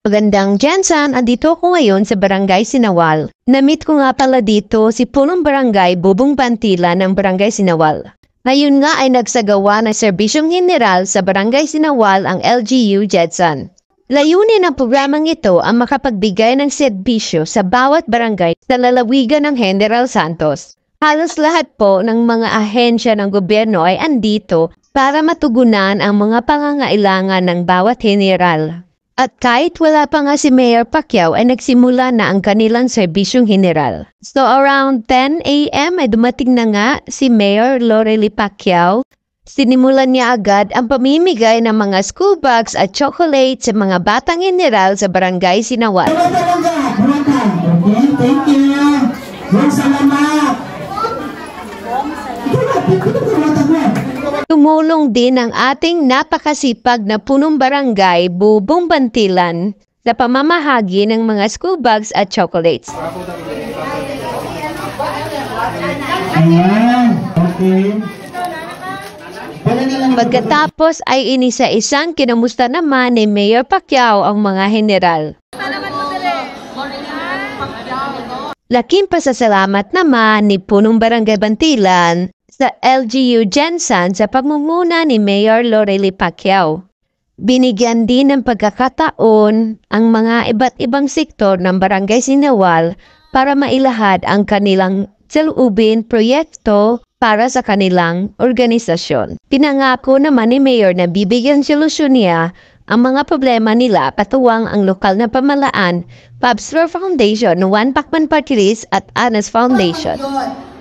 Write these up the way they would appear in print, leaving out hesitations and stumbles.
Magandang Jensen, andito ko ngayon sa Barangay Sinawal. Namit ko nga pala dito si Punong Barangay Bubong Pantila ng Barangay Sinawal. Ngayon nga ay nagsagawa ng serbisyong general sa Barangay Sinawal ang LGU Jensen. Layunin ng programang ito ang makapagbigay ng serbisyo sa bawat barangay sa lalawigan ng General Santos. Halos lahat po ng mga ahensya ng gobyerno ay andito para matugunan ang mga pangangailangan ng bawat general. At kahit wala pa nga si Mayor Pacquiao ay nagsimula na ang kanilang serbisyong general. So around 10 a.m. ay dumating na nga si Mayor Lorely Pacquiao. Sinimulan niya agad ang pamimigay ng mga school bags at chocolate sa mga batang general sa Barangay Sinawal. Okay, thank you. Salamat. Tumulong din ang ating napakasipag na punong barangay Bubong Bantilan sa pamamahagi ng mga school bags at chocolates. Okay. Pagkatapos ay inisa-isang kinamusta naman ni Mayor Pacquiao ang mga general. Laking pasasalamat naman ni Punong Barangay Bantilan sa LGU Jensen sa pamumuna ni Mayor Lorely Pacquiao. Binigyan din ng pagkakataon ang mga iba't ibang sektor ng Barangay Sinawal para mailahad ang kanilang saloobin proyekto para sa kanilang organisasyon. Pinangako naman ni Mayor na bibigyan solusyon niya ang mga problema nila patuwang ang lokal na pamalaan, Pabsler Foundation, One Pacman Party List at Anas Foundation.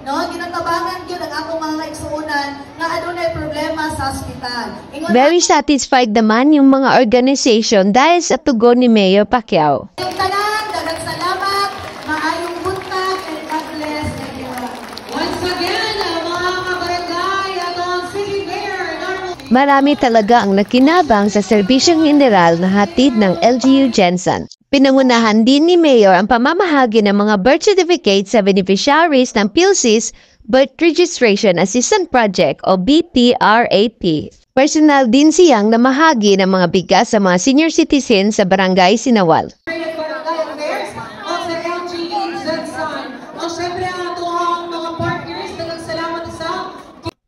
No, ginatabangan yun ang akong mga naigsuunan nga adunay problema sa ospital. Very satisfied naman yung mga organization dahil sa tugon ni Mayor Pacquiao. Yung tanan, dagang salamat, maayong buntag, and God bless everyone. Once again, mga kabarangay at ang City Mayor, Marami talaga ang nakinabang sa serbisyong general na hatid ng LGU Jensen. Pinangunahan din ni Mayor ang pamamahagi ng mga birth certificates sa beneficiaries ng PhilSys Birth Registration Assistance Project o BPRAP. Personal din siyang namahagi ng mga bigas sa mga senior citizens sa Barangay Sinawal.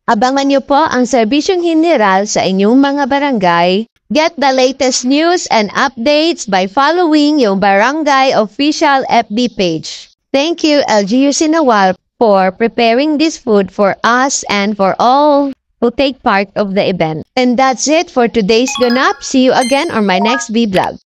Abangan niyo po ang serbisyong general sa inyong mga barangay. Get the latest news and updates by following yung Barangay Official FB page. Thank you, LGU Sinawal, for preparing this food for us and for all who take part of the event. And that's it for today's ganap. See you again on my next vlog.